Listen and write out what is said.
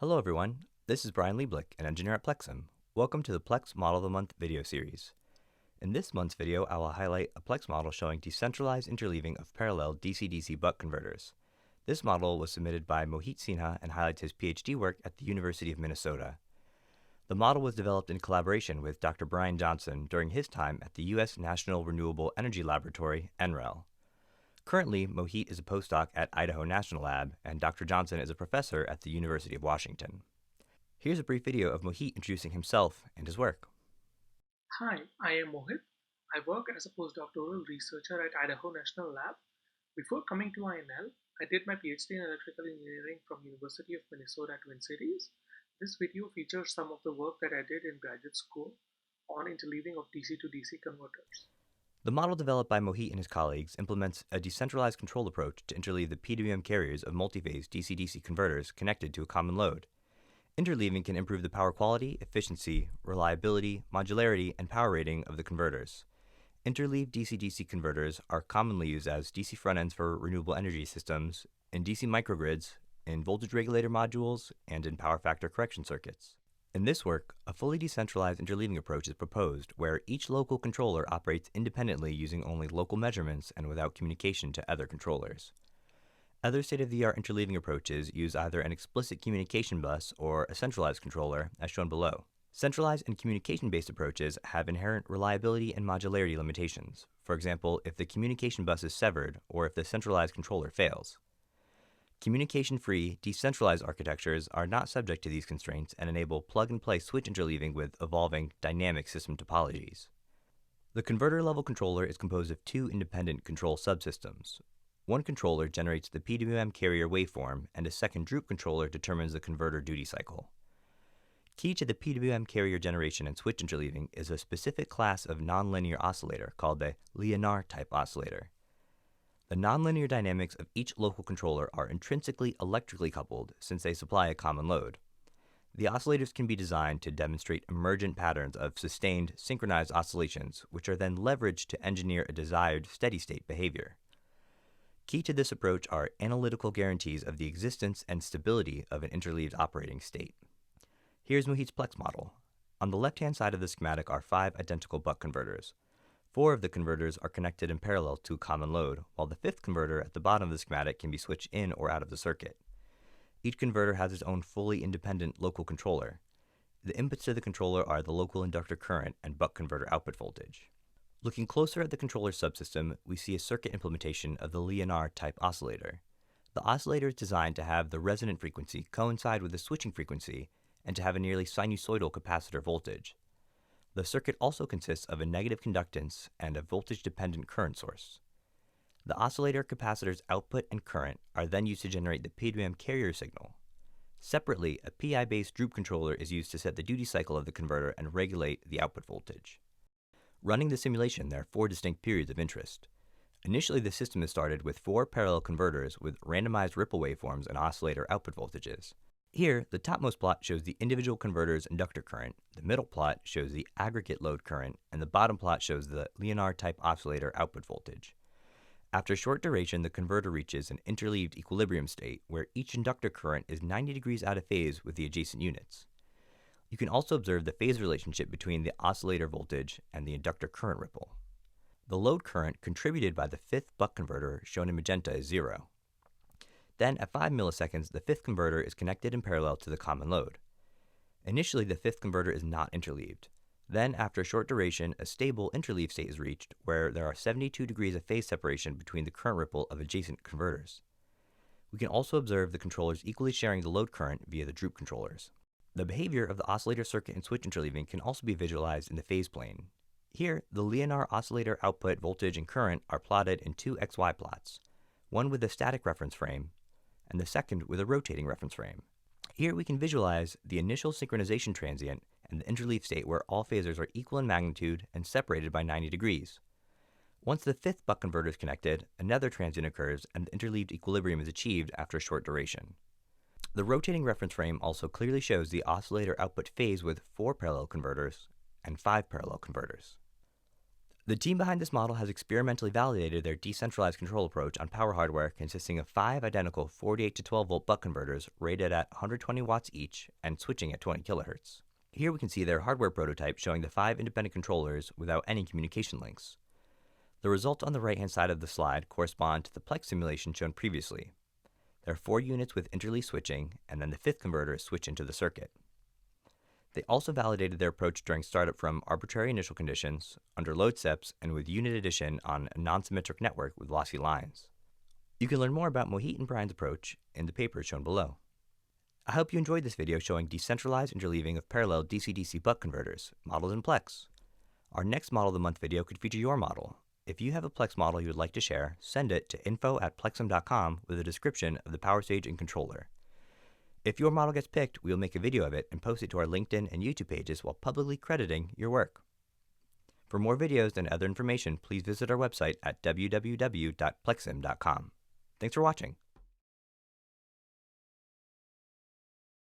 Hello everyone, this is Brian Lieblick, an engineer at Plexim. Welcome to the PLECS Model of the Month video series. In this month's video, I will highlight a PLECS model showing decentralized interleaving of parallel DC-DC buck converters. This model was submitted by Mohit Sinha and highlights his PhD work at the University of Minnesota. The model was developed in collaboration with Dr. Brian Johnson during his time at the U.S. National Renewable Energy Laboratory, NREL. Currently, Mohit is a postdoc at Idaho National Lab, and Dr. Johnson is a professor at the University of Washington. Here's a brief video of Mohit introducing himself and his work. Hi, I am Mohit. I work as a postdoctoral researcher at Idaho National Lab. Before coming to INL, I did my PhD in electrical engineering from University of Minnesota Twin Cities. This video features some of the work that I did in graduate school on interleaving of DC to DC converters. The model developed by Mohit and his colleagues implements a decentralized control approach to interleave the PWM carriers of multiphase DC-DC converters connected to a common load. Interleaving can improve the power quality, efficiency, reliability, modularity, and power rating of the converters. Interleaved DC-DC converters are commonly used as DC front ends for renewable energy systems, in DC microgrids, in voltage regulator modules, and in power factor correction circuits. In this work, a fully decentralized interleaving approach is proposed where each local controller operates independently using only local measurements and without communication to other controllers. Other state-of-the-art interleaving approaches use either an explicit communication bus or a centralized controller, as shown below. Centralized and communication-based approaches have inherent reliability and modularity limitations, for example, if the communication bus is severed or if the centralized controller fails. Communication-free, decentralized architectures are not subject to these constraints and enable plug-and-play switch interleaving with evolving dynamic system topologies. The converter-level controller is composed of two independent control subsystems. One controller generates the PWM carrier waveform, and a second droop controller determines the converter duty cycle. Key to the PWM carrier generation and switch interleaving is a specific class of nonlinear oscillator called the Leonard-type oscillator. The nonlinear dynamics of each local controller are intrinsically electrically coupled since they supply a common load. The oscillators can be designed to demonstrate emergent patterns of sustained, synchronized oscillations, which are then leveraged to engineer a desired steady-state behavior. Key to this approach are analytical guarantees of the existence and stability of an interleaved operating state. Here's Mohit's PLECS model. On the left-hand side of the schematic are 5 identical buck converters. 4 of the converters are connected in parallel to a common load, while the 5th converter at the bottom of the schematic can be switched in or out of the circuit. Each converter has its own fully independent local controller. The inputs to the controller are the local inductor current and buck converter output voltage. Looking closer at the controller subsystem, we see a circuit implementation of the Leonard-type oscillator. The oscillator is designed to have the resonant frequency coincide with the switching frequency and to have a nearly sinusoidal capacitor voltage. The circuit also consists of a negative conductance and a voltage-dependent current source. The oscillator capacitor's output and current are then used to generate the PWM carrier signal. Separately, a PI-based droop controller is used to set the duty cycle of the converter and regulate the output voltage. Running the simulation, there are 4 distinct periods of interest. Initially, the system is started with 4 parallel converters with randomized ripple waveforms and oscillator output voltages. Here, the topmost plot shows the individual converter's inductor current, the middle plot shows the aggregate load current, and the bottom plot shows the Leonard-type oscillator output voltage. After a short duration, the converter reaches an interleaved equilibrium state where each inductor current is 90 degrees out of phase with the adjacent units. You can also observe the phase relationship between the oscillator voltage and the inductor current ripple. The load current contributed by the 5th buck converter, shown in magenta, is 0. Then, at 5 milliseconds, the 5th converter is connected in parallel to the common load. Initially, the 5th converter is not interleaved. Then, after a short duration, a stable interleaved state is reached, where there are 72 degrees of phase separation between the current ripple of adjacent converters. We can also observe the controllers equally sharing the load current via the droop controllers. The behavior of the oscillator circuit and switch interleaving can also be visualized in the phase plane. Here, the Leonard oscillator output voltage and current are plotted in 2 XY plots, one with a static reference frame, and the second with a rotating reference frame. Here we can visualize the initial synchronization transient and the interleaved state where all phasors are equal in magnitude and separated by 90 degrees. Once the 5th buck converter is connected, another transient occurs and the interleaved equilibrium is achieved after a short duration. The rotating reference frame also clearly shows the oscillator output phase with 4 parallel converters and 5 parallel converters. The team behind this model has experimentally validated their decentralized control approach on power hardware consisting of 5 identical 48 to 12 volt buck converters rated at 120 watts each and switching at 20 kHz. Here we can see their hardware prototype showing the 5 independent controllers without any communication links. The results on the right-hand side of the slide correspond to the PLECS simulation shown previously. There are 4 units with interleaved switching, and then the 5th converter is switched into the circuit. They also validated their approach during startup from arbitrary initial conditions, under load steps, and with unit addition on a non-symmetric network with lossy lines. You can learn more about Mohit and Brian's approach in the paper shown below. I hope you enjoyed this video showing decentralized interleaving of parallel DC-DC buck converters, modeled in PLECS. Our next Model of the Month video could feature your model. If you have a PLECS model you would like to share, send it to info@plexim.com with a description of the power stage and controller. If your model gets picked, we will make a video of it and post it to our LinkedIn and YouTube pages while publicly crediting your work. For more videos and other information, please visit our website at www.plexim.com. Thanks for watching.